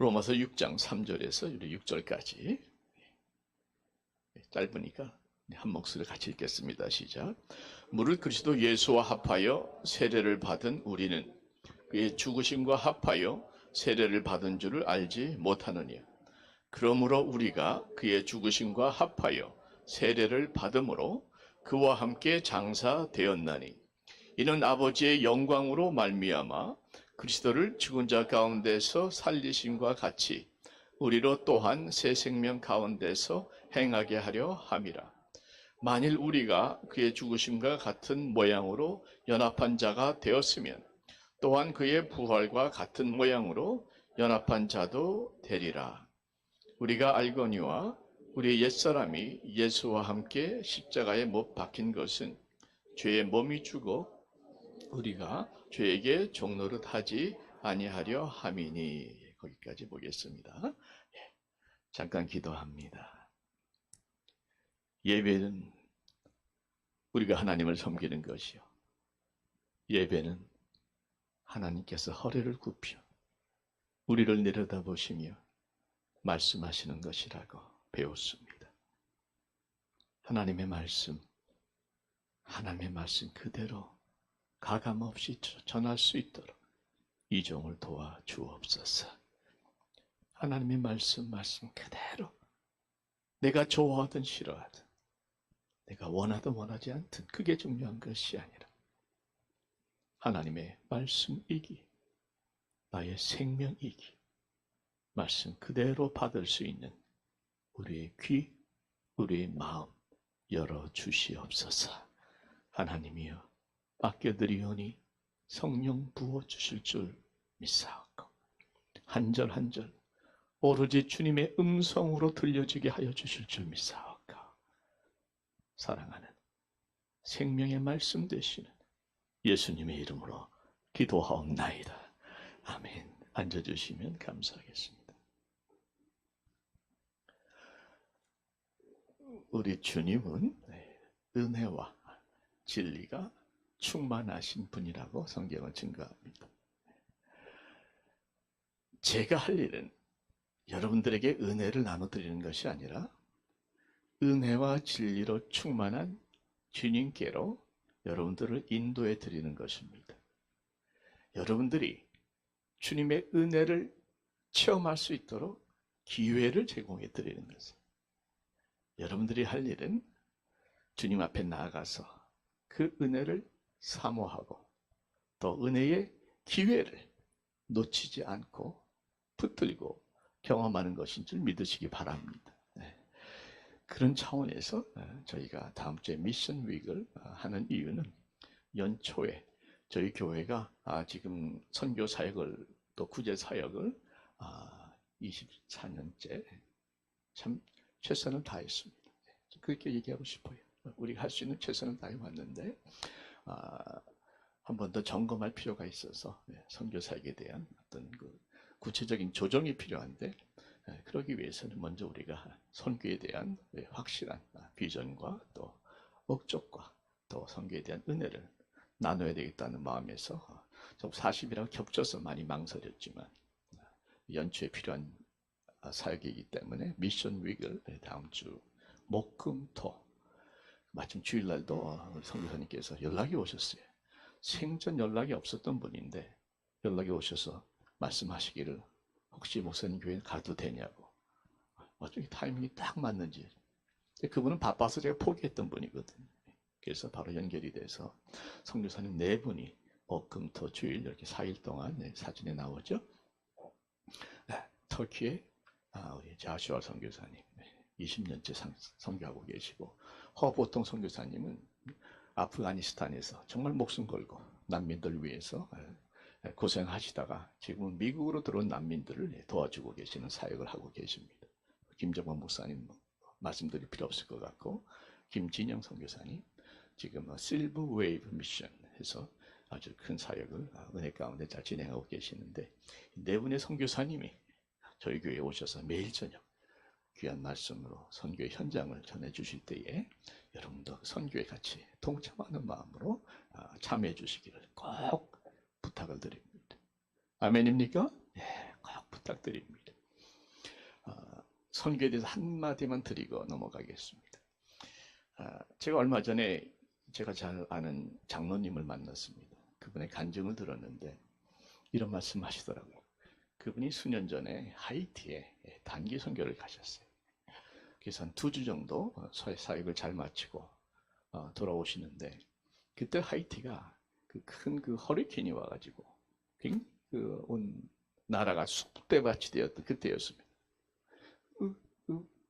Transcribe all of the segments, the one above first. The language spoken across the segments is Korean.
로마서 6장 3절에서 6절까지 짧으니까 한 목소리 같이 읽겠습니다. 시작. 무릇 그리스도 예수와 합하여 세례를 받은 우리는 그의 죽으심과 합하여 세례를 받은 줄을 알지 못하느냐. 그러므로 우리가 그의 죽으심과 합하여 세례를 받음으로 그와 함께 장사되었나니 이는 아버지의 영광으로 말미암아 그리스도를 죽은 자 가운데서 살리심과 같이 우리로 또한 새 생명 가운데서 행하게 하려 함이라. 만일 우리가 그의 죽으심과 같은 모양으로 연합한 자가 되었으면 또한 그의 부활과 같은 모양으로 연합한 자도 되리라. 우리가 알거니와 우리 옛사람이 예수와 함께 십자가에 못 박힌 것은 죄의 몸이 죽어 우리가 죄에게 종노릇 하지 아니하려 함이니. 거기까지 보겠습니다. 잠깐 기도합니다. 예배는 우리가 하나님을 섬기는 것이요, 예배는 하나님께서 허리를 굽혀 우리를 내려다보시며 말씀하시는 것이라고 배웠습니다. 하나님의 말씀 그대로 가감없이 전할 수 있도록 이 종을 도와 주옵소서. 하나님의 말씀 그대로 내가 좋아하든 싫어하든 내가 원하든 원하지 않든 그게 중요한 것이 아니라 하나님의 말씀이기, 나의 생명이기, 말씀 그대로 받을 수 있는 우리의 귀, 우리의 마음 열어주시옵소서. 하나님이여, 맡겨드리오니 성령 부어주실 줄 믿사옵고 한 절 한 절 오로지 주님의 음성으로 들려지게 하여 주실 줄 믿사옵고 사랑하는 생명의 말씀 되시는 예수님의 이름으로 기도하옵나이다. 아멘. 앉아주시면 감사하겠습니다. 우리 주님은 은혜와 진리가 충만하신 분이라고 성경은 증거합니다. 제가 할 일은 여러분들에게 은혜를 나눠드리는 것이 아니라 은혜와 진리로 충만한 주님께로 여러분들을 인도해 드리는 것입니다. 여러분들이 주님의 은혜를 체험할 수 있도록 기회를 제공해 드리는 것입니다. 여러분들이 할 일은 주님 앞에 나아가서 그 은혜를 사모하고 또 은혜의 기회를 놓치지 않고 붙들고 경험하는 것인 줄 믿으시기 바랍니다. 그런 차원에서 저희가 다음 주에 미션 윅을 하는 이유는 연초에 저희 교회가 지금 선교 사역을 또 구제 사역을 24년째 참 최선을 다했습니다. 그렇게 얘기하고 싶어요. 우리가 할 수 있는 최선을 다해 왔는데 한 번 더 점검할 필요가 있어서 선교 사역에 대한 어떤 그 구체적인 조정이 필요한데 그러기 위해서는 먼저 우리가 선교에 대한 확실한 비전과 또 목적과 또 선교에 대한 은혜를 나눠야 되겠다는 마음에서 좀 40이랑 겹쳐서 많이 망설였지만 연초에 필요한 사역이기 때문에 미션 윅을 다음 주 목, 금, 토 마침 주일날도 우리 선교사님께서 연락이 오셨어요. 생전 연락이 없었던 분인데 연락이 오셔서 말씀하시기를 혹시 목사님 교회 가도 되냐고. 어쩌게 타이밍이 딱 맞는지. 그분은 바빠서 제가 포기했던 분이거든요. 그래서 바로 연결이 돼서 선교사님 4분이 금토 주일 이렇게 4일 동안 사진에 나오죠. 터키에 우리 자슈아 선교사님 20년째 선교하고 계시고 허보통 선교사님은 아프가니스탄에서 정말 목숨 걸고 난민들 위해서 고생하시다가 지금은 미국으로 들어온 난민들을 도와주고 계시는 사역을 하고 계십니다. 김정원 목사님 말씀드릴 필요 없을 것 같고 김진영 선교사님 지금 실버 웨이브 미션 해서 아주 큰 사역을 은혜 가운데 잘 진행하고 계시는데 4분의 선교사님이 저희 교회에 오셔서 매일 저녁 귀한 말씀으로 선교의 현장을 전해주실 때에 여러분도 선교에 같이 동참하는 마음으로 참여해 주시기를 꼭 부탁을 드립니다. 아멘입니까? 꼭 부탁드립니다. 선교에 대해서 한마디만 드리고 넘어가겠습니다. 제가 얼마 전에 제가 잘 아는 장로님을 만났습니다. 그분의 간증을 들었는데 이런 말씀 하시더라고요. 그분이 수년 전에 하이티에 단기 선교를 가셨어요. 그래서 한 2주 정도 사역을 잘 마치고 돌아오시는데 그때 하이티가 큰 허리케인이 와가지고 온 나라가 쑥대밭이 되었던 그때였습니다.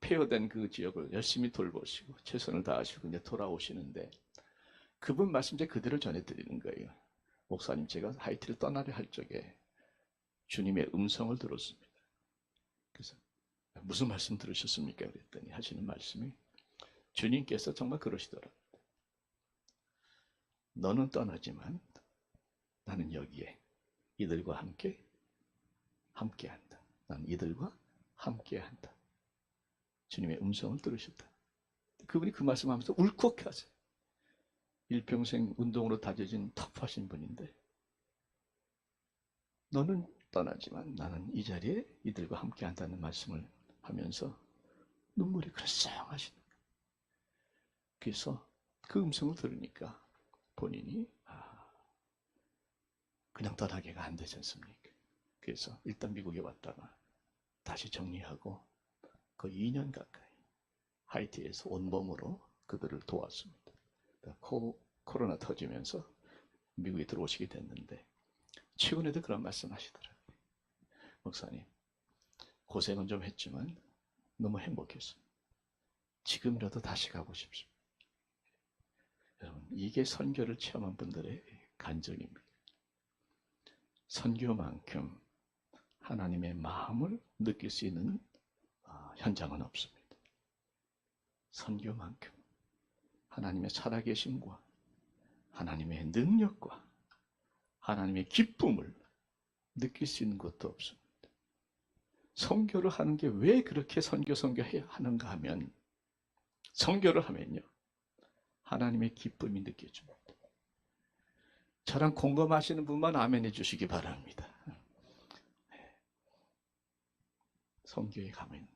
폐허된 그 지역을 열심히 돌보시고 최선을 다하시고 이제 돌아오시는데 그분 말씀 제 그대로 전해드리는 거예요. 목사님, 제가 하이티를 떠나려 할 적에 주님의 음성을 들었습니다. 그래서 무슨 말씀 들으셨습니까? 그랬더니 하시는 말씀이 주님께서 정말 그러시더라고요. 너는 떠나지만 나는 여기에 이들과 함께한다. 나는 이들과 함께한다. 주님의 음성을 들으셨다. 그분이 그 말씀하면서 울컥하세요. 일평생 운동으로 다져진 터프하신 분인데 너는 떠나지만 나는 이 자리에 이들과 함께한다는 말씀을 하면서 눈물이 그럴싸하시는 거예요. 그래서 그 음성을 들으니까 본인이 그냥 떠나기가 안 되지 않습니까? 그래서 일단 미국에 왔다가 다시 정리하고 거의 2년 가까이 하이티에서 온몸으로 그들을 도왔습니다. 코로나 터지면서 미국에 들어오시게 됐는데 최근에도 그런 말씀 하시더라고요. 목사님, 고생은 좀 했지만 너무 행복했어요. 지금이라도 다시 가고 싶습니다. 여러분, 이게 선교를 체험한 분들의 간증입니다. 선교만큼 하나님의 마음을 느낄 수 있는 현장은 없습니다. 선교만큼 하나님의 살아계심과 하나님의 능력과 하나님의 기쁨을 느낄 수 있는 것도 없습니다. 선교를 하는 게 왜 그렇게 선교해야 하는가 하면 선교를 하면요 하나님의 기쁨이 느껴집니다. 저랑 공감하시는 분만 아멘해 주시기 바랍니다. 선교에 가면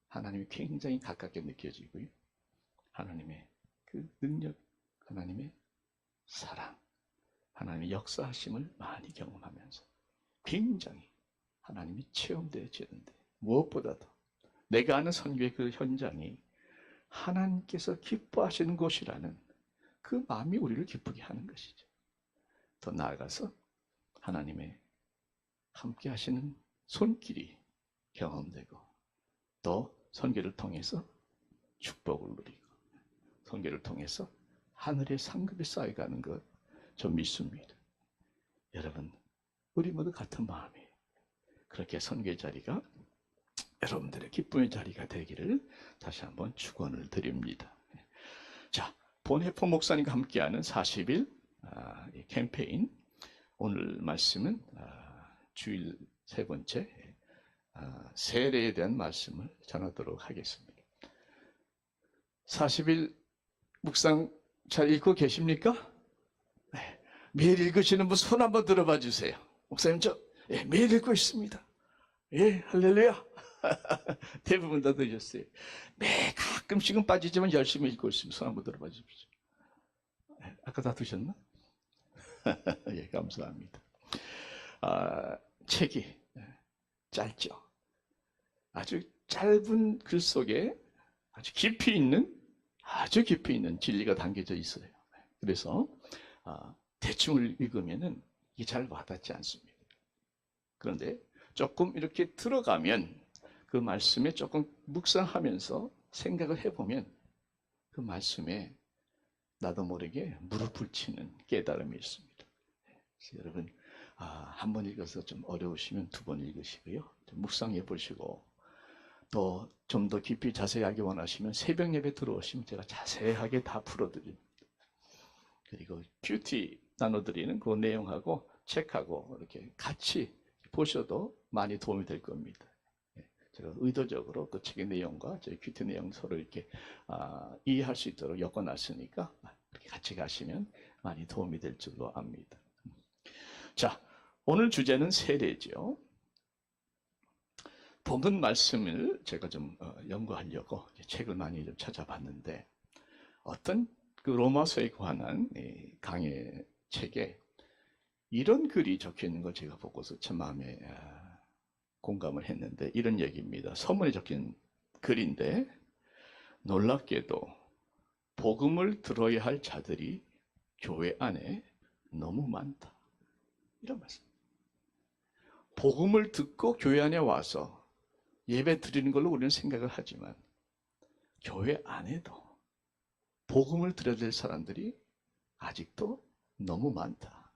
하나님이 굉장히 가깝게 느껴지고요. 하나님의 그 능력, 하나님의 사랑, 하나님의 역사하심을 많이 경험하면서 굉장히 하나님이 체험되어지는데 무엇보다도 내가 아는 선교의 그 현장이 하나님께서 기뻐하시는 곳이라는 그 마음이 우리를 기쁘게 하는 것이죠. 더 나아가서 하나님의 함께 하시는 손길이 경험되고 또 선교를 통해서 축복을 누리고 선교를 통해서 하늘의 상급이 쌓여가는 것 좀 믿습니다. 여러분, 우리 모두 같은 마음이에요. 그렇게 선교의 자리가 여러분들의 기쁨의 자리가 되기를 다시 한번 축원을 드립니다. 자, 본해포 목사님과 함께하는 40일 캠페인, 오늘 말씀은 주일 세 번째 세례에 대한 말씀을 전하도록 하겠습니다. 40일 묵상 잘 읽고 계십니까? 네. 매일 읽으시는 분 손 한번 들어봐 주세요. 목사님, 매일 읽고 있습니다. 예, 할렐루야. 대부분 다 들으셨어요. 매 가끔씩은 빠지지만 열심히 읽고 있습니다. 손 한번 들어봐 주십시오. 아까 다 드셨나? 예, 감사합니다. 책이 짧죠. 아주 짧은 글 속에 아주 깊이 있는 진리가 담겨져 있어요. 그래서 대충 읽으면은 이게 잘 와닿지 않습니다. 그런데 조금 이렇게 들어가면 그 말씀에 조금 묵상하면서 생각을 해보면 그 말씀에 나도 모르게 무릎을 치는 깨달음이 있습니다. 그래서 여러분 한 번 읽어서 좀 어려우시면 2번 읽으시고요. 좀 묵상해 보시고 또 좀 더 깊이 자세하게 원하시면 새벽 예배 들어오시면 제가 자세하게 다 풀어드립니다. 그리고 큐티 나눠드리는 그 내용하고 책하고 이렇게 같이 보셔도 많이 도움이 될 겁니다. 제가 의도적으로 그 책의 내용과 저희 큐티 내용 서로 이렇게 이해할 수 있도록 엮어놨으니까 이렇게 같이 가시면 많이 도움이 될 줄로 압니다. 자, 오늘 주제는 세례죠. 본문 말씀을 제가 좀 연구하려고 책을 많이 좀 찾아봤는데 어떤 그 로마서에 관한 강의 책에 이런 글이 적혀 있는 걸 제가 보고서 참 마음에 공감을 했는데 이런 얘기입니다. 서문에 적힌 글인데 놀랍게도 복음을 들어야 할 자들이 교회 안에 너무 많다. 이런 말씀. 복음을 듣고 교회 안에 와서 예배 드리는 걸로 우리는 생각을 하지만 교회 안에도 복음을 들어야 될 사람들이 아직도 너무 많다.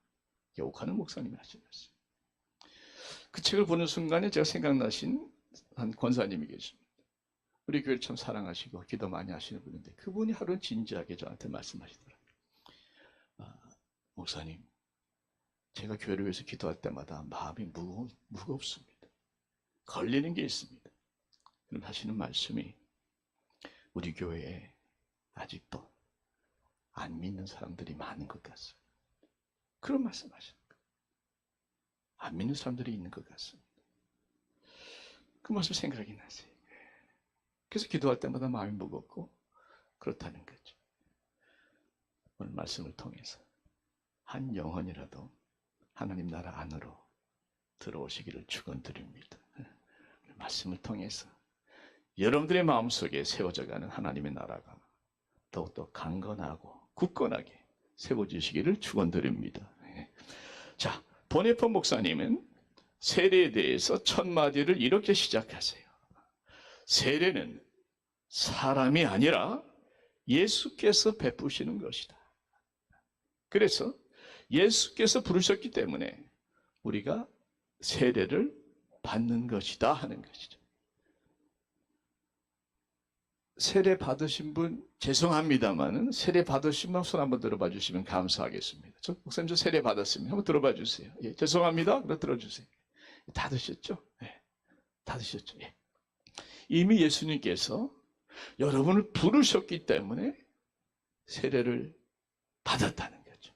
욕하는 목사님이 하신 말씀. 그 책을 보는 순간에 제가 생각나신 한 권사님이 계십니다. 우리 교회를 참 사랑하시고 기도 많이 하시는 분인데 그분이 하루는 진지하게 저한테 말씀하시더라고요. 목사님, 제가 교회를 위해서 기도할 때마다 마음이 무겁습니다. 걸리는 게 있습니다. 그럼 하시는 말씀이 우리 교회에 아직도 안 믿는 사람들이 많은 것 같습니다. 그런 말씀하시는 거예요. 안 믿는 사람들이 있는 것 같습니다. 그 말씀 생각이 나세요. 그래서 기도할 때마다 마음이 무겁고 그렇다는 거죠. 오늘 말씀을 통해서 한 영혼이라도 하나님 나라 안으로 들어오시기를 축원드립니다. 말씀을 통해서 여러분들의 마음속에 세워져가는 하나님의 나라가 더욱더 강건하고 굳건하게 세워지시기를 축원드립니다. 자, 보네폰 목사님은 세례에 대해서 첫 마디를 이렇게 시작하세요. 세례는 사람이 아니라 예수께서 베푸시는 것이다. 그래서 예수께서 부르셨기 때문에 우리가 세례를 받는 것이다 하는 것이죠. 세례 받으신 분 죄송합니다만은 세례 받으신 분 손 한번 들어봐 주시면 감사하겠습니다. 목사님 저 세례 받았습니다. 한번 들어봐 주세요. 예, 죄송합니다. 그럼 들어주세요. 다 드셨죠? 예, 다 드셨죠? 예. 이미 예수님께서 여러분을 부르셨기 때문에 세례를 받았다는 거죠.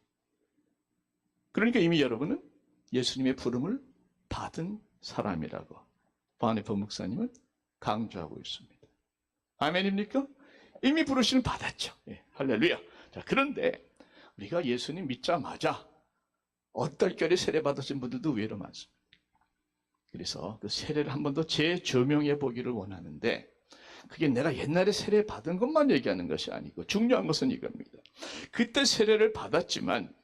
그러니까 이미 여러분은 예수님의 부름을 받은 사람이라고 바네폰 목사님은 강조하고 있습니다. 아멘입니까? 이미 부르심을 받았죠. 예, 할렐루야. 자, 그런데 우리가 예수님 믿자마자 얼떨결에 세례 받으신 분들도 의외로 많습니다. 그래서 그 세례를 한 번 더 재조명해 보기를 원하는데 그게 내가 옛날에 세례 받은 것만 얘기하는 것이 아니고 중요한 것은 이겁니다. 그때 세례를 받았지만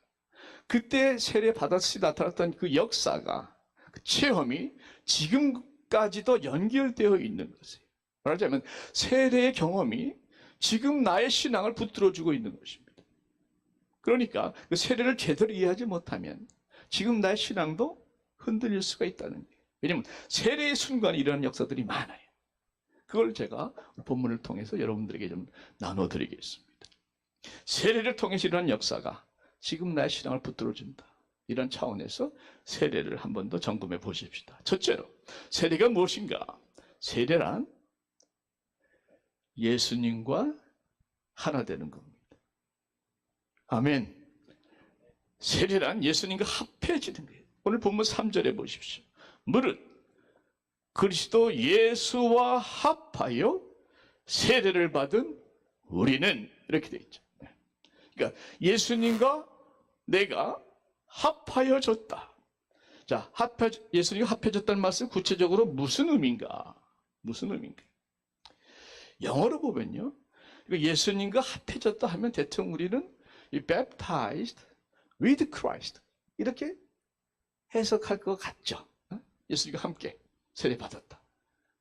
그때 세례 받았을 때 나타났던 그 역사가 그 체험이 지금까지도 연결되어 있는 것이에요. 말하자면 세례의 경험이 지금 나의 신앙을 붙들어주고 있는 것입니다. 그러니까 그 세례를 제대로 이해하지 못하면 지금 나의 신앙도 흔들릴 수가 있다는 거예요. 왜냐하면 세례의 순간에 일어나는 역사들이 많아요. 그걸 제가 본문을 통해서 여러분들에게 좀 나눠드리겠습니다. 세례를 통해서 일어나는 역사가 지금 나의 신앙을 붙들어준다. 이런 차원에서 세례를 한 번 더 점검해 보십시다. 첫째로 세례가 무엇인가? 세례란 예수님과 하나 되는 겁니다. 아멘. 세례란 예수님과 합해지는 거예요. 오늘 본문 3절에 보십시오. 무릇 그리스도 예수와 합하여 세례를 받은 우리는 이렇게 되어 있죠. 그러니까 예수님과 내가 합하여졌다. 자, 예수님과 합해졌다는 말씀 구체적으로 무슨 의미인가? 무슨 의미인가? 영어로 보면요. 예수님과 합해졌다 하면 대충 우리는 baptized with Christ 이렇게 해석할 것 같죠. 예수님과 함께 세례받았다.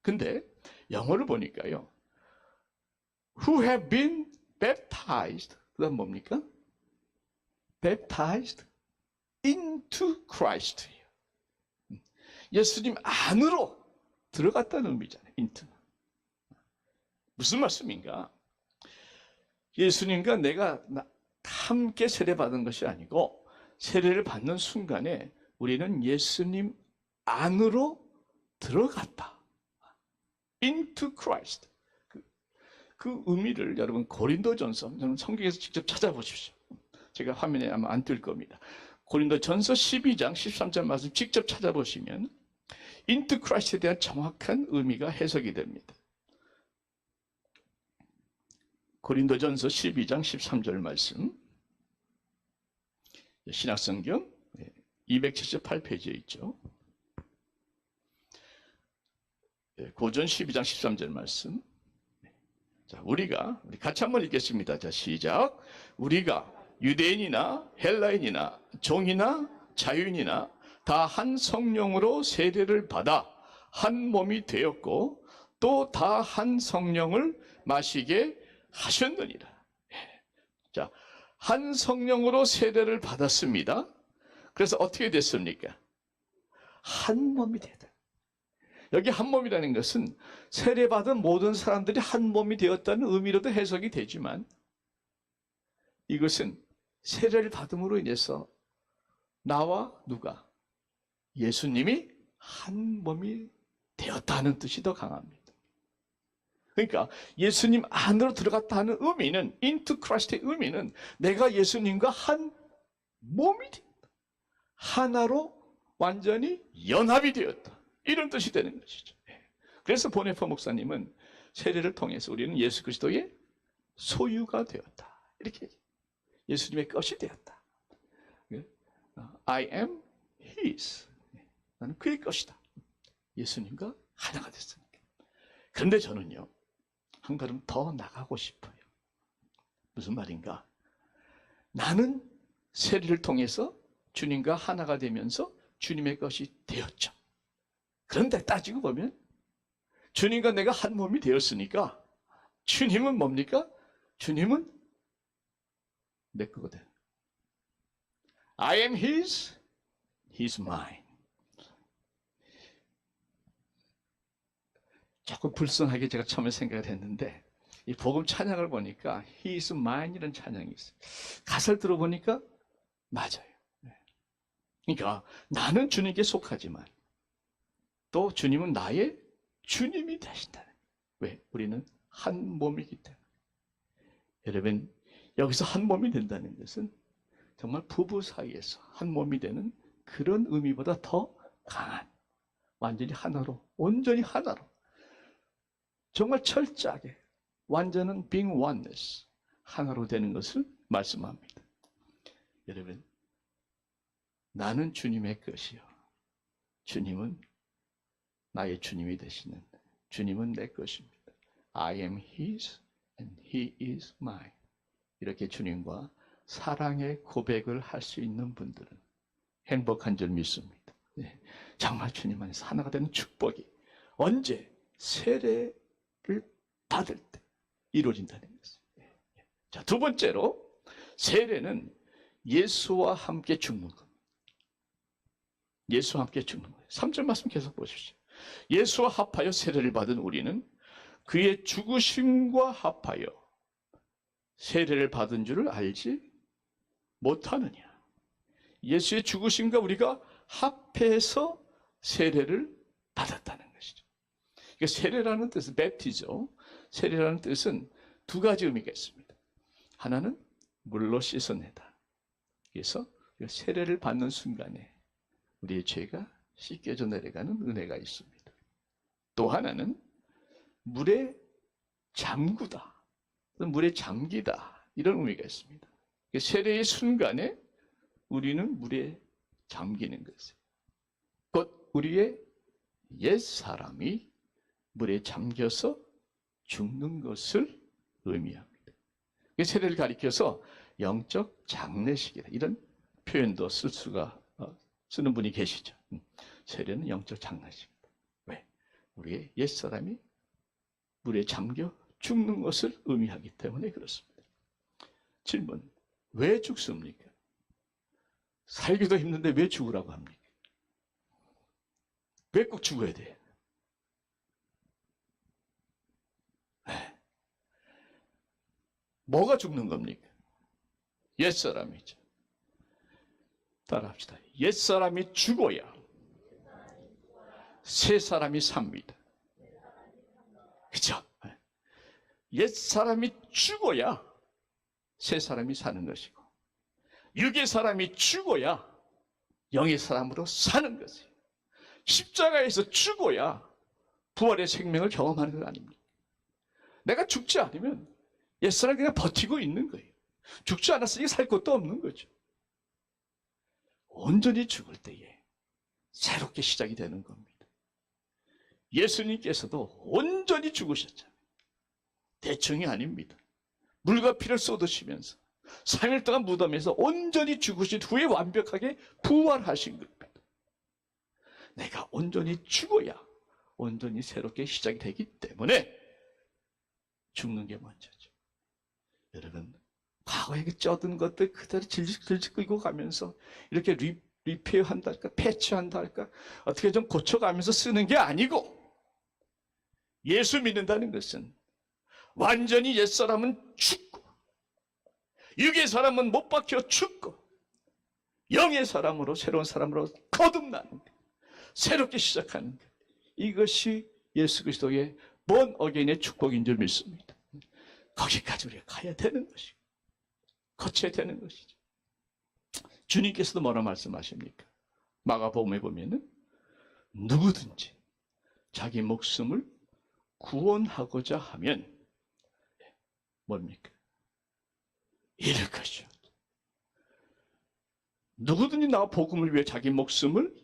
근데 영어를 보니까요. Who have been baptized. 그 다음 뭡니까? Baptized into Christ. 예수님 안으로 들어갔다는 의미잖아요. into. 무슨 말씀인가? 예수님과 내가 함께 세례받은 것이 아니고 세례를 받는 순간에 우리는 예수님 안으로 들어갔다. into Christ. 그 의미를 여러분 고린도전서, 저는 성경에서 직접 찾아보십시오. 제가 화면에 아마 안 뜰 겁니다. 고린도전서 12장 13절 말씀 직접 찾아보시면 인투 크라이스트에 대한 정확한 의미가 해석이 됩니다. 고린도전서 12장 13절 말씀, 신약성경 278페이지에 있죠. 고전 12장 13절 말씀. 자, 우리 같이 한번 읽겠습니다. 자, 시작. 우리가 유대인이나 헬라인이나 종이나 자유인이나 다 한 성령으로 세례를 받아 한 몸이 되었고 또 다 한 성령을 마시게 하셨느니라. 자, 한 성령으로 세례를 받았습니다. 그래서 어떻게 됐습니까? 한 몸이 되다. 여기 한 몸이라는 것은 세례받은 모든 사람들이 한 몸이 되었다는 의미로도 해석이 되지만, 이것은 세례를 받음으로 인해서 나와 누가? 예수님이 한 몸이 되었다는 뜻이 더 강합니다. 그러니까 예수님 안으로 들어갔다 하는 의미는, into Christ의 의미는 내가 예수님과 한 몸이 되었다. 하나로 완전히 연합이 되었다. 이런 뜻이 되는 것이죠. 그래서 보네퍼 목사님은 세례를 통해서 우리는 예수 그리스도의 소유가 되었다. 이렇게 예수님의 것이 되었다. I am his. 나는 그의 것이다. 예수님과 하나가 됐으니까. 그런데 저는요, 한 걸음 더 나가고 싶어요. 무슨 말인가? 나는 세례를 통해서 주님과 하나가 되면서 주님의 것이 되었죠. 그런데 따지고 보면 주님과 내가 한 몸이 되었으니까 주님은 뭡니까? 주님은 내 거거든. I am his, he's mine. 조금 불쌍하게 제가 처음에 생각을 했는데, 이 복음 찬양을 보니까 he is mine 이런 찬양이 있어요. 가사를 들어보니까 맞아요. 그러니까 나는 주님께 속하지만 또 주님은 나의 주님이 되신다는 거예요. 왜? 우리는 한 몸이기 때문에. 여러분, 여기서 한 몸이 된다는 것은 정말 부부 사이에서 한 몸이 되는 그런 의미보다 더 강한, 완전히 하나로, 온전히 하나로, 정말 철저하게 완전한 being oneness, 하나로 되는 것을 말씀합니다. 여러분, 나는 주님의 것이요, 주님은 나의 주님이 되시는 주님은 내 것입니다. I am his and he is mine. 이렇게 주님과 사랑의 고백을 할 수 있는 분들은 행복한 줄 믿습니다. 네. 정말 주님 안에서 하나가 되는 축복이 언제? 세례를 받을 때 이루어진다는 것입니다. 자, 두 번째로 세례는 예수와 함께 죽는 겁니다. 예수와 함께 죽는 거예요. 3절 말씀 계속 보십시오. 예수와 합하여 세례를 받은 우리는 그의 죽으심과 합하여 세례를 받은 줄을 알지 못하느냐. 예수의 죽으심과 우리가 합해서 세례를 받았다는 것이죠. 그러니까 세례라는 뜻은 뵙티죠. 세례라는 뜻은 두 가지 의미가 있습니다. 하나는 물로 씻어내다. 그래서 세례를 받는 순간에 우리의 죄가 씻겨져 내려가는 은혜가 있습니다. 또 하나는 물에 잠그다, 물에 잠기다, 이런 의미가 있습니다. 세례의 순간에 우리는 물에 잠기는 것이에요. 곧 우리의 옛 사람이 물에 잠겨서 죽는 것을 의미합니다. 세례를 가리켜서 영적 장례식이다, 이런 표현도 쓰는 분이 계시죠. 세례는 영적 장례식이다. 왜? 우리의 옛 사람이 물에 잠겨 죽는 것을 의미하기 때문에 그렇습니다. 질문, 왜 죽습니까? 살기도 힘든데 왜 죽으라고 합니까? 왜 꼭 죽어야 돼? 뭐가 죽는 겁니까? 옛사람이죠. 따라합시다. 옛사람이 죽어야 새사람이 삽니다. 그렇죠? 옛사람이 죽어야 새사람이 사는 것이고, 육의 사람이 죽어야 영의 사람으로 사는 것이에요. 십자가에서 죽어야 부활의 생명을 경험하는 것 아닙니까? 내가 죽지 않으면 옛사람 그냥 버티고 있는 거예요. 죽지 않았으니 살 것도 없는 거죠. 온전히 죽을 때에 새롭게 시작이 되는 겁니다. 예수님께서도 온전히 죽으셨잖아요. 대충이 아닙니다. 물과 피를 쏟으시면서 3일 동안 무덤에서 온전히 죽으신 후에 완벽하게 부활하신 겁니다. 내가 온전히 죽어야 온전히 새롭게 시작이 되기 때문에 죽는 게 먼저죠. 여러분, 과거에 쩌든 것들 그대로 질질 끌고 가면서 이렇게 리페어한다 할까, 패치한다 할까, 어떻게 좀 고쳐가면서 쓰는 게 아니고, 예수 믿는다는 것은 완전히 옛사람은 죽고, 육의 사람은 못 박혀 죽고, 영의 사람으로, 새로운 사람으로 거듭나는 것, 새롭게 시작하는 것. 이것이 예수 그리스도의 본 어게인의 축복인 줄 믿습니다. 거기까지 우리가 가야 되는 것이고 거쳐야 되는 것이죠. 주님께서도 뭐라 말씀하십니까? 마가복음에 보면은 누구든지 자기 목숨을 구원하고자 하면 뭡니까? 잃을 것이요. 누구든지 나와 복음을 위해 자기 목숨을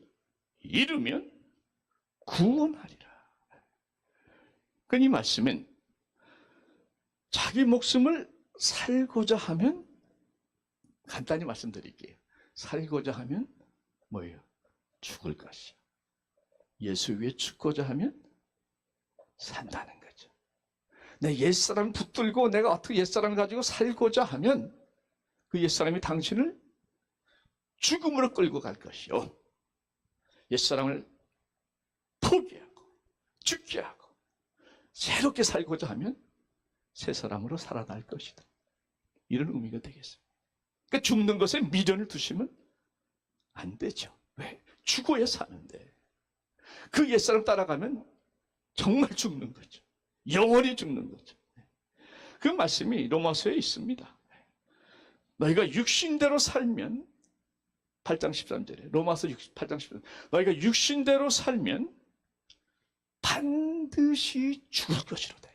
잃으면 구원하리라. 그 이 말씀은 자기 목숨을 살고자 하면, 간단히 말씀드릴게요. 살고자 하면 뭐예요? 죽을 것이요. 예수 위에 죽고자 하면 산다는 거죠. 내 옛사람 붙들고 내가 어떻게 옛사람 가지고 살고자 하면 그 옛사람이 당신을 죽음으로 끌고 갈 것이요. 옛사람을 포기하고 죽게 하고 새롭게 살고자 하면 새 사람으로 살아날 것이다. 이런 의미가 되겠습니다. 그러니까 죽는 것에 미련을 두시면 안 되죠. 왜? 죽어야 사는데. 그 옛사람 따라가면 정말 죽는 거죠. 영원히 죽는 거죠. 그 말씀이 로마서에 있습니다. 너희가 육신대로 살면, 8장 13절에 로마서 8장 13절, 너희가 육신대로 살면 반드시 죽을 것이로다.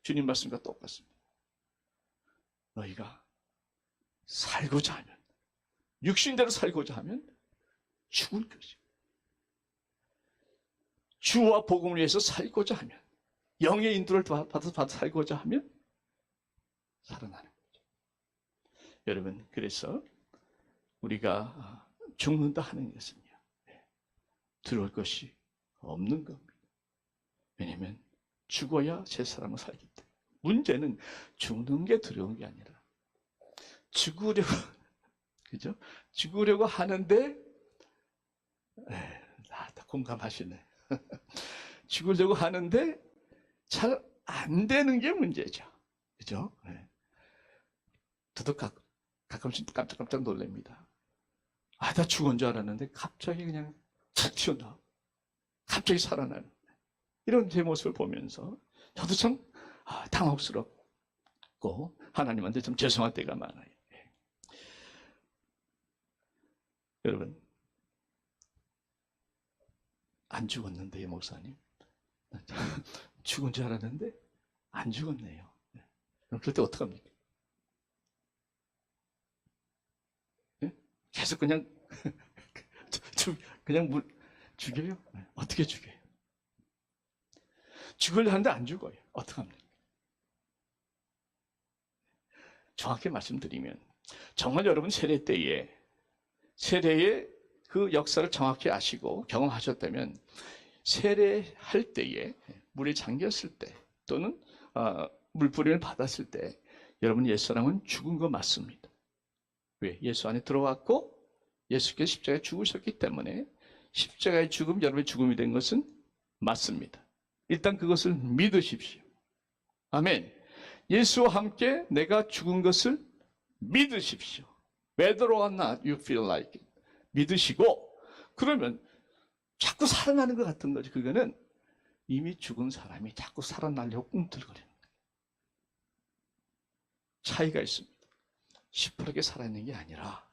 주님 말씀과 똑같습니다. 너희가 살고자 하면, 육신대로 살고자 하면 죽을 것이고, 주와 복음을 위해서 살고자 하면, 영의 인도를 받아 살고자 하면 살아나는 거죠. 여러분, 그래서 우리가 죽는다 하는 것은요, 들어올 것이 없는 겁니다. 왜냐하면 죽어야 새 사람을 살기 때문에. 문제는 죽는 게 두려운 게 아니라 죽으려고, 그죠? 죽으려고 하는데, 다 공감하시네. 죽으려고 하는데 잘 안 되는 게 문제죠. 그죠? 저도 가끔씩 깜짝깜짝 놀랍니다. 나 죽은 줄 알았는데 갑자기 그냥 툭 튀어나오고 갑자기 살아나는 이런 제 모습을 보면서 저도 참 당혹스럽고 하나님한테 좀 죄송할 때가 많아요. 여러분, 안 죽었는데요, 목사님. 죽은 줄 알았는데 안 죽었네요. 그럴 때 어떡합니까? 계속 그냥 죽여요? 어떻게 죽여요? 죽으려 하는데 안 죽어요. 어떡합니까? 정확히 말씀드리면, 정말 여러분 세례 때에 세례의 그 역사를 정확히 아시고 경험하셨다면, 세례할 때에 물에 잠겼을 때 또는 물뿌림을 받았을 때 여러분 옛사람은 죽은 거 맞습니다. 왜? 예수 안에 들어왔고 예수께서 십자가에 죽으셨기 때문에 십자가의 죽음, 여러분의 죽음이 된 것은 맞습니다. 일단 그것을 믿으십시오. 아멘. 예수와 함께 내가 죽은 것을 믿으십시오. Whether or not you feel like it. 믿으시고, 그러면 자꾸 살아나는 것 같은 거지. 그거는 이미 죽은 사람이 자꾸 살아나려고 꿈틀거리는 거예요. 차이가 있습니다. 시퍼렇게 살아있는 게 아니라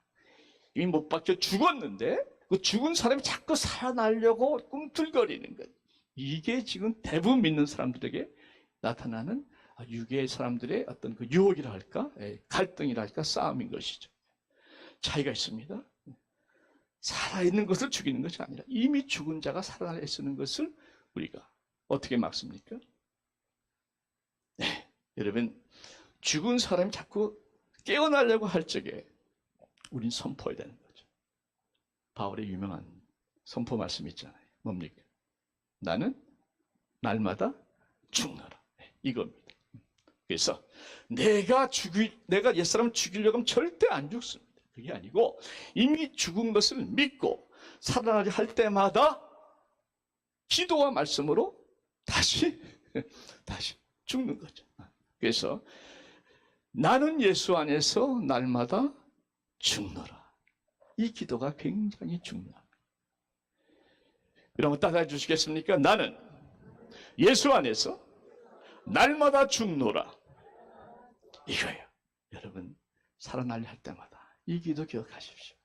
이미 못 박혀 죽었는데 그 죽은 사람이 자꾸 살아나려고 꿈틀거리는 것. 이게 지금 대부분 믿는 사람들에게 나타나는 유괴 사람들의 어떤 그 유혹이라 할까, 갈등이라 할까, 싸움인 것이죠. 차이가 있습니다. 살아있는 것을 죽이는 것이 아니라 이미 죽은 자가 살아날 애쓰는 것을 우리가 어떻게 막습니까? 네, 여러분, 죽은 사람이 자꾸 깨어나려고 할 적에 우린 선포해야 되는 거죠. 바울의 유명한 선포 말씀 있잖아요. 뭡니까? 나는 날마다 죽노라. 이겁니다. 그래서 내가 옛사람을 죽이려고 하면 절대 안 죽습니다. 그게 아니고 이미 죽은 것을 믿고 살아나려 할 때마다 기도와 말씀으로 다시 죽는 거죠. 그래서 나는 예수 안에서 날마다 죽노라. 이 기도가 굉장히 중요합니다. 여러분 따라해 주시겠습니까? 나는 예수 안에서 날마다 죽노라. 이거예요. 여러분 살아나려 할 때마다 이 기도 기억하십시오.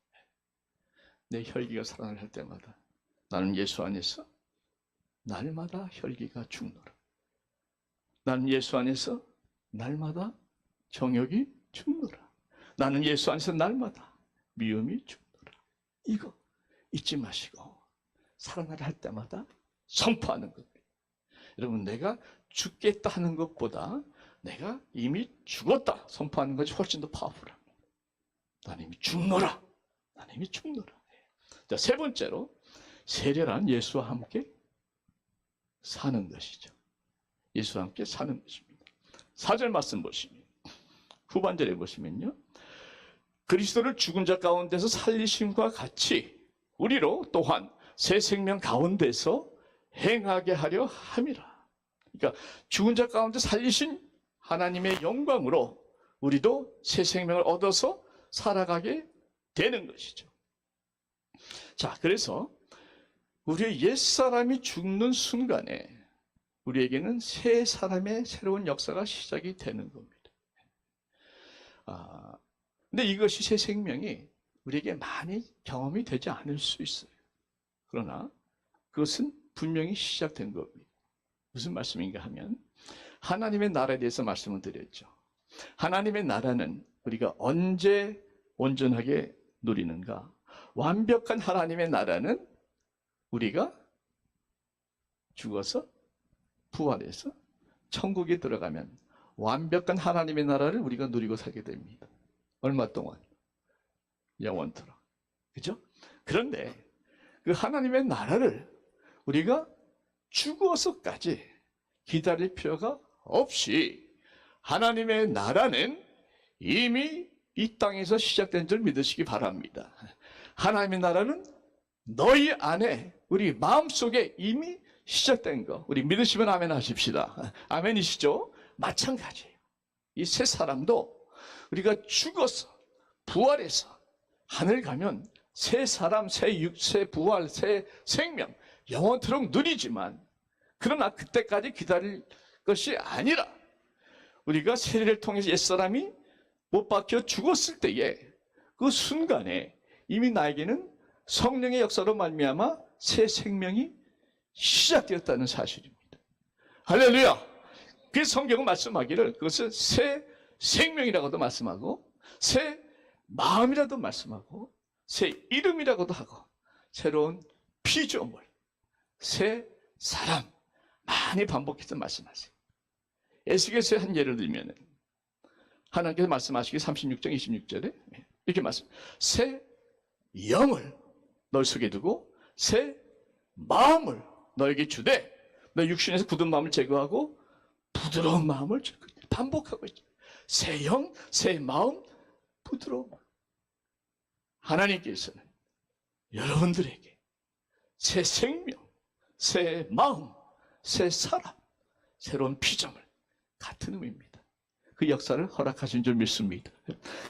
내 혈기가 살아나려 할 때마다 나는 예수 안에서 날마다 혈기가 죽노라. 나는 예수 안에서 날마다 정욕이 죽노라. 나는 예수 안에서 날마다 미움이 죽노라. 이거 잊지 마시고 살아나려 할 때마다 선포하는 겁니다. 여러분 내가 죽겠다 하는 것보다 내가 이미 죽었다 선포하는 것이 훨씬 더 파워풀합니다. 나는 이미 죽노라. 나는 이미 죽노라. 자, 세 번째로 세례란 예수와 함께 사는 것이죠. 예수와 함께 사는 것입니다. 4절 말씀 보시면 후반절에 보시면요. 그리스도를 죽은 자 가운데서 살리심과 같이 우리로 또한 새 생명 가운데서 행하게 하려 함이라. 그러니까 죽은 자 가운데 살리신 하나님의 영광으로 우리도 새 생명을 얻어서 살아가게 되는 것이죠. 자, 그래서 우리의 옛사람이 죽는 순간에 우리에게는 새 사람의 새로운 역사가 시작이 되는 겁니다. 근데 이것이 새 생명이 우리에게 많이 경험이 되지 않을 수 있어요. 그러나 그것은 분명히 시작된 겁니다. 무슨 말씀인가 하면 하나님의 나라에 대해서 말씀을 드렸죠. 하나님의 나라는 우리가 언제 온전하게 누리는가? 완벽한 하나님의 나라는 우리가 죽어서 부활해서 천국에 들어가면 완벽한 하나님의 나라를 우리가 누리고 살게 됩니다. 얼마 동안? 영원토록. 그죠? 그런데 그 하나님의 나라를 우리가 죽어서까지 기다릴 필요가 없이 하나님의 나라는 이미 이 땅에서 시작된 줄 믿으시기 바랍니다. 하나님의 나라는 너희 안에 우리 마음속에 이미 시작된 거 우리 믿으시면 아멘 하십시다. 아멘이시죠? 마찬가지예요. 이 새 사람도 우리가 죽어서 부활해서 하늘 가면 새 사람, 새 육, 새 부활, 새 생명 영원토록 누리지만 그러나 그때까지 기다릴 것이 아니라 우리가 세례를 통해서 옛사람이 못 박혀 죽었을 때에 그 순간에 이미 나에게는 성령의 역사로 말미암아 새 생명이 시작되었다는 사실입니다. 할렐루야! 그래서 성경은 말씀하기를 그것을 새 생명이라고도 말씀하고 새 마음이라도 말씀하고 새 이름이라고도 하고 새로운 피조물, 새 사람 많이 반복해서 말씀하세요. 에스겔서의 한 예를 들면 하나님께서 말씀하시기 36장 26절에 이렇게 말씀 새 영을 널 속에 두고 새 마음을 너에게 주되 너 육신에서 굳은 마음을 제거하고 부드러운 마음을 줄 거야. 반복하고 있죠. 새 영, 새 마음, 부드러움. 하나님께서는 여러분들에게 새 생명, 새 마음, 새 사람, 새로운 피조물 같은 의미입니다. 그 역사를 허락하신 줄 믿습니다.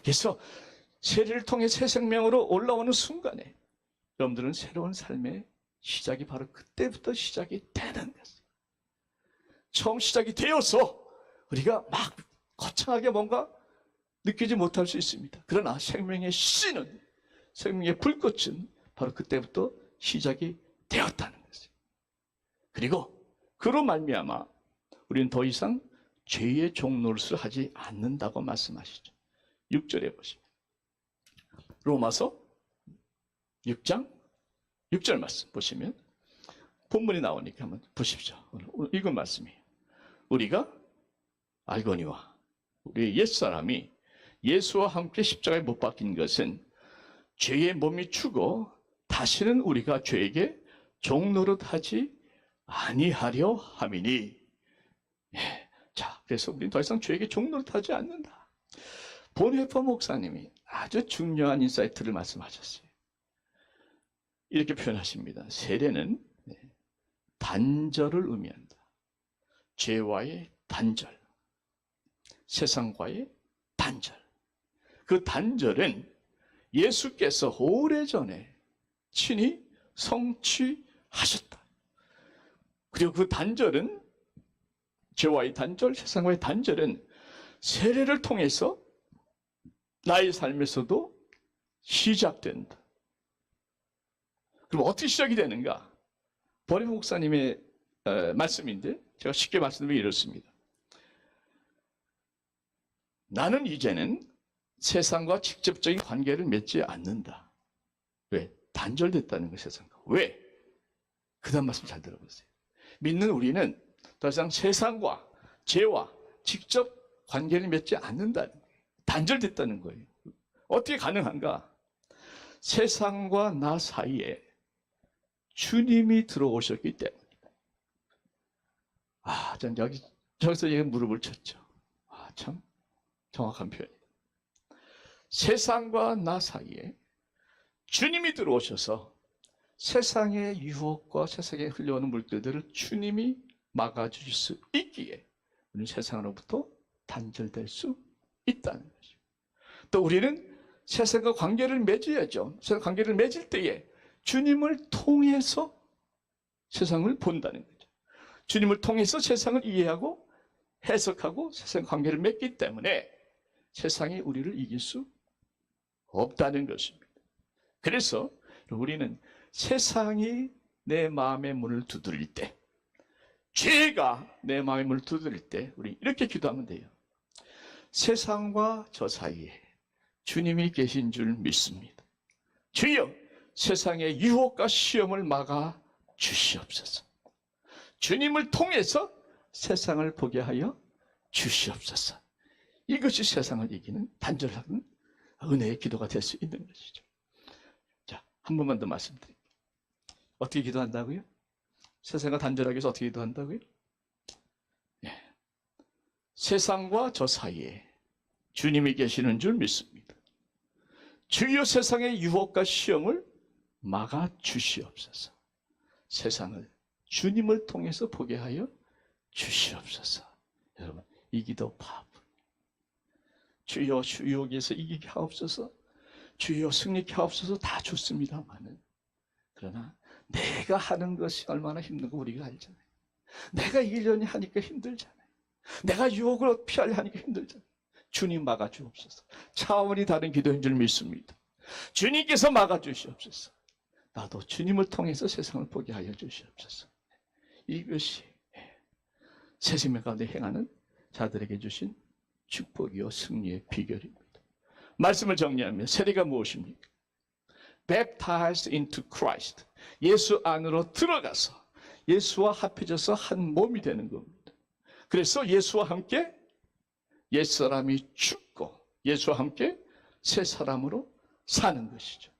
그래서 세례를 통해 새 생명으로 올라오는 순간에 여러분들은 새로운 삶의 시작이 바로 그때부터 시작이 되는 것이에요. 처음 시작이 되어서 우리가 막 거창하게 뭔가 느끼지 못할 수 있습니다. 그러나 생명의 씨는, 생명의 불꽃은 바로 그때부터 시작이 되었다는 것이에요. 그리고 그로 말미암아 우리는 더 이상 죄의 종노릇을 하지 않는다고 말씀하시죠. 6절에 보시면 로마서 6장 6절 말씀 보시면 본문이 나오니까 한번 보십시오. 오늘 읽은 말씀이에요. 우리가 알거니와 우리 옛사람이 예수와 함께 십자가에 못 박힌 것은 죄의 몸이 죽어 다시는 우리가 죄에게 종노릇하지 아니하려 함이니. 자, 그래서 우리는 더 이상 죄에게 종노릇하지 않는다. 본회퍼 목사님이 아주 중요한 인사이트를 말씀하셨어요. 이렇게 표현하십니다. 세례는 단절을 의미한다. 죄와의 단절, 세상과의 단절. 그 단절은 예수께서 오래전에 친히 성취하셨다. 그리고 그 단절은, 죄와의 단절, 세상과의 단절은 세례를 통해서 나의 삶에서도 시작된다. 그럼 어떻게 시작이 되는가? 버리프 목사님의 말씀인데 제가 쉽게 말씀드리면 이렇습니다. 나는 이제는 세상과 직접적인 관계를 맺지 않는다. 왜? 단절됐다는 거예요, 세상과. 왜? 그 다음 말씀 잘 들어보세요. 믿는 우리는 더 이상 세상과 죄와 직접 관계를 맺지 않는다는 거예요. 단절됐다는 거예요. 어떻게 가능한가? 세상과 나 사이에 주님이 들어오셨기 때문이다. 전 저기서 무릎을 쳤죠. 참 정확한 표현이다. 세상과 나 사이에 주님이 들어오셔서 세상의 유혹과 세상에 흘러오는 물들을 주님이 막아주실 수 있기에 우리는 세상으로부터 단절될 수 있다는 것이죠. 또 우리는 세상과 관계를 맺어야죠. 세상 관계를 맺을 때에 주님을 통해서 세상을 본다는 거죠. 주님을 통해서 세상을 이해하고 해석하고 세상 관계를 맺기 때문에 세상이 우리를 이길 수 없다는 것입니다. 그래서 우리는 세상이 내 마음의 문을 두드릴 때, 죄가 내 마음의 문을 두드릴 때 우리 이렇게 기도하면 돼요. 세상과 저 사이에 주님이 계신 줄 믿습니다. 주여, 세상의 유혹과 시험을 막아 주시옵소서. 주님을 통해서 세상을 보게 하여 주시옵소서. 이것이 세상을 이기는 단절하는 은혜의 기도가 될 수 있는 것이죠. 자, 한 번만 더 말씀드릴게요. 어떻게 기도한다고요? 세상과 단절하기 위해서 어떻게 기도한다고요? 세상과 저 사이에 주님이 계시는 줄 믿습니다. 주여, 세상의 유혹과 시험을 막아 주시옵소서. 세상을 주님을 통해서 보게 하여 주시옵소서. 여러분, 이 기도 파워. 주여, 유혹에서 이기게 하옵소서. 주여, 승리케 하옵소서. 다 좋습니다만은, 그러나 내가 하는 것이 얼마나 힘든 거 우리가 알잖아요. 내가 이기려니 하니까 힘들잖아요. 내가 유혹을 피하려 하니까 힘들잖아요. 주님 막아주옵소서. 차원이 다른 기도인 줄 믿습니다. 주님께서 막아주시옵소서. 나도 주님을 통해서 세상을 보게 하여 주시옵소서. 이것이 새 생명 가운데 행하는 자들에게 주신 축복이요 승리의 비결입니다. 말씀을 정리하면 세례가 무엇입니까? Baptized into Christ. 예수 안으로 들어가서 예수와 합해져서 한 몸이 되는 겁니다. 그래서 예수와 함께 옛사람이 죽고 예수와 함께 새 사람으로 사는 것이죠.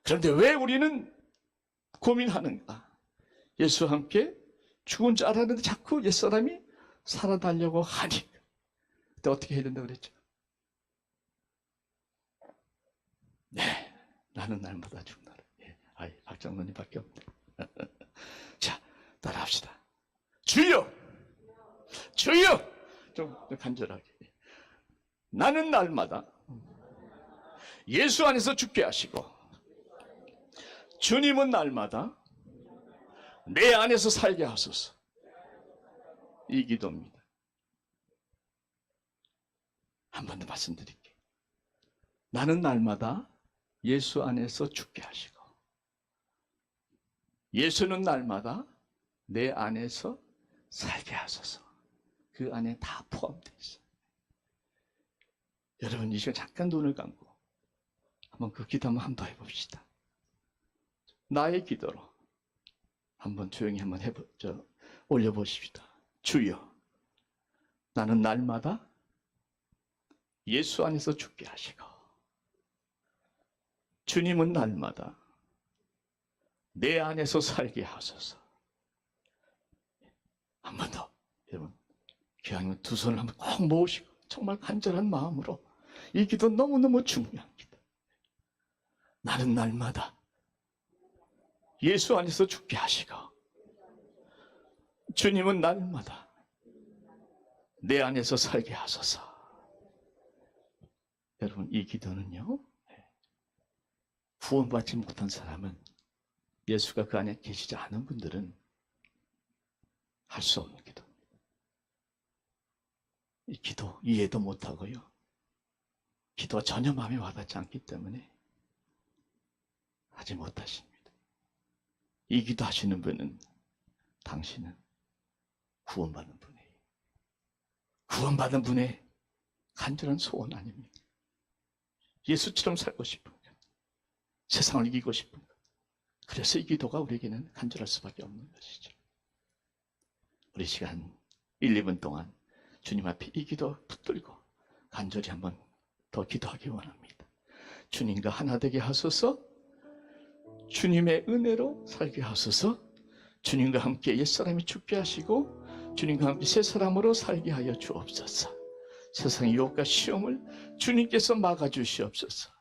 그런데 왜 우리는 고민하는가? 예수와 함께 죽은 줄 알았는데 자꾸 옛사람이 살아나려고 하니까. 그때 어떻게 해야 된다고 그랬죠? 네, 나는 날마다 죽나라. 박장로님밖에 없네. 자, 따라합시다. 주여! 주여! 좀 간절하게. 나는 날마다 예수 안에서 죽게 하시고 주님은 날마다 내 안에서 살게 하소서. 이 기도입니다. 한 번 더 말씀드릴게요. 나는 날마다 예수 안에서 죽게 하시고, 예수는 날마다 내 안에서 살게 하소서. 그 안에 다 포함되어 있어요. 여러분, 이 시간 잠깐 눈을 감고 한번 그 기도 한번 더 해봅시다. 나의 기도로 한번 조용히 한번 올려보십시다. 주여, 나는 날마다 예수 안에서 죽게 하시고, 주님은 날마다 내 안에서 살게 하소서. 한 번 더. 여러분, 기왕이면 두 손을 한번 꼭 모으시고 정말 간절한 마음으로, 이 기도 너무너무 중요한 기도. 나는 날마다 예수 안에서 죽게 하시고, 주님은 날마다 내 안에서 살게 하소서. 여러분, 이 기도는요, 구원받지 못한 사람은, 예수가 그 안에 계시지 않은 분들은 할 수 없는 기도입니다. 이 기도 이해도 못하고요, 기도가 전혀 마음에 와닿지 않기 때문에 하지 못하십니다. 이 기도 하시는 분은, 당신은 구원받은 분이에요. 구원받은 분의 간절한 소원 아닙니까? 예수처럼 살고 싶은 것, 세상을 이기고 싶은 것. 그래서 이 기도가 우리에게는 간절할 수밖에 없는 것이죠. 우리 시간 1, 2분 동안 주님 앞에 이 기도 붙들고 간절히 한번 더 기도하기 원합니다. 주님과 하나 되게 하소서. 주님의 은혜로 살게 하소서. 주님과 함께 옛사람이 죽게 하시고, 주님과 함께 새 사람으로 살게 하여 주옵소서. 세상의 유혹과 시험을 주님께서 막아주시옵소서.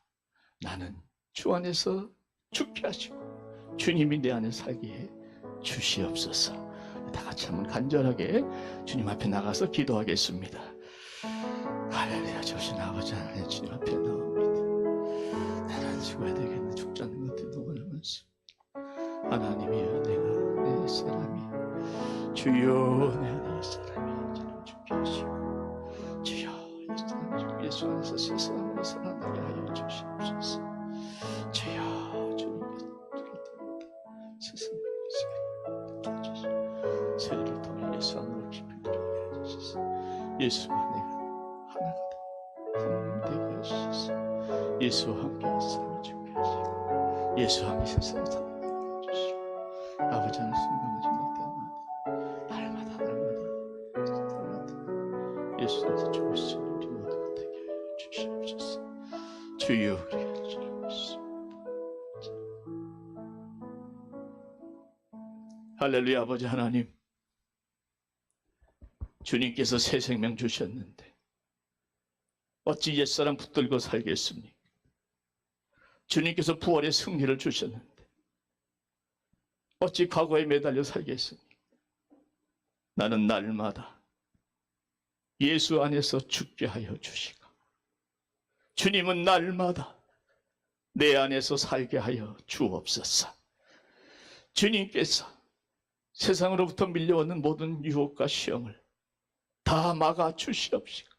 나는 주 안에서 죽게 하시고, 주님이 내 안에 살게 해 주시옵소서. 다 같이 한번 간절하게 주님 앞에 나가서 기도하겠습니다. 할렐루야. 좋으신 아버지 하나님, 주님 앞에 나옵니다. 나는 죽어야 되겠네. 죽지 않는 것들이 너무 많습니다. 하나님이여, 내가 내 사람이, 주여, 내가 내 사람이 저는 죽게 하시고, 주여, 예수 안에서 새 사람으로 살아나게 하여 주시옵소서. 주여, 주님께서 세상을 세례를 통해 예수 안으로 깊이 들어가게 하시소서. 예수와 내가 하나가 한 되게 하시소서. 예수와 함께 삶을 죽게 하시고, 예수와 함께 세상을 살아나게 해주시고, 아버지 하나님 순간하지 날 때마다 예수 안에서 죽을 수 있는 우리 모두가 되게 하여 주시옵소서. 주여, 그렇게 해주시옵소서. 할렐루야. 아버지 하나님, 주님께서 새 생명 주셨는데 어찌 옛사람 붙들고 살겠습니까? 주님께서 부활의 승리를 주셨는데 어찌 과거에 매달려 살겠습니까? 나는 날마다 예수 안에서 죽게 하여 주시고, 주님은 날마다 내 안에서 살게 하여 주옵소서. 주님께서 세상으로부터 밀려오는 모든 유혹과 시험을 다 막아 주시옵시고,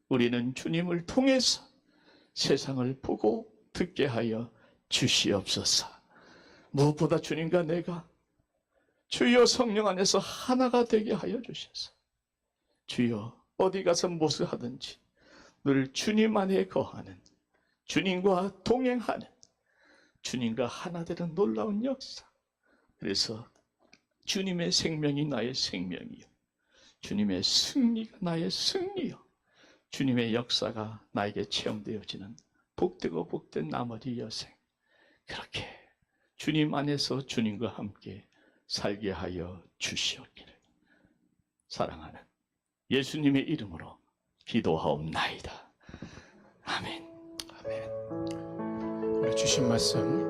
우리는 주님을 통해서 세상을 보고 듣게 하여 주시옵소서. 무엇보다 주님과 내가 주여 성령 안에서 하나가 되게 하여 주셔서, 주여 어디 가서 무엇을 하든지 늘 주님 안에 거하는, 주님과 동행하는, 주님과 하나 되는 놀라운 역사. 그래서 주님의 생명이 나의 생명이요, 주님의 승리가 나의 승리요, 주님의 역사가 나에게 체험되어지는 복되고 복된 나머지 여생, 그렇게 주님 안에서 주님과 함께 살게 하여 주시옵기를 사랑하는 예수님의 이름으로 기도하옵나이다. 아멘. 우리 주신 말씀